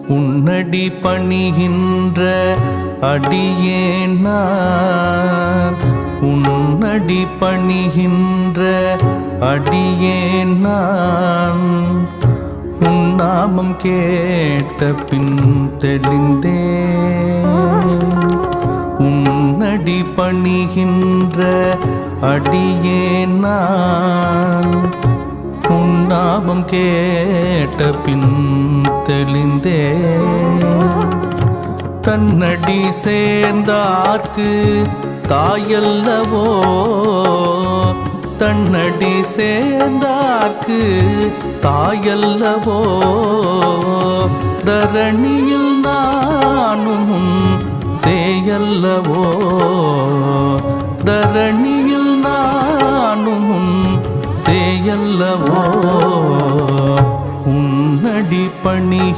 உன்னடி பணிகின்ற அடியேன் நான், உன்னடி பணிகின்ற அடியேன் நான். உன் நாமம் கேட்ட பின் தெளிந்தேன். உன்னடி பணிகின்ற அடியேன் நான், உன் நாமம் கேட்ட பின் தெளிந்தேன். தன்னடி சேர்ந்தார்க்கு தாயல்லவோ, தன்னடி சேர்ந்தார்க்கு தாயல்லவோ. தரணியில் நானும் சேயல்லவோ, தரணியில் நானும் சேயல்லவோ. உன்னடி பணி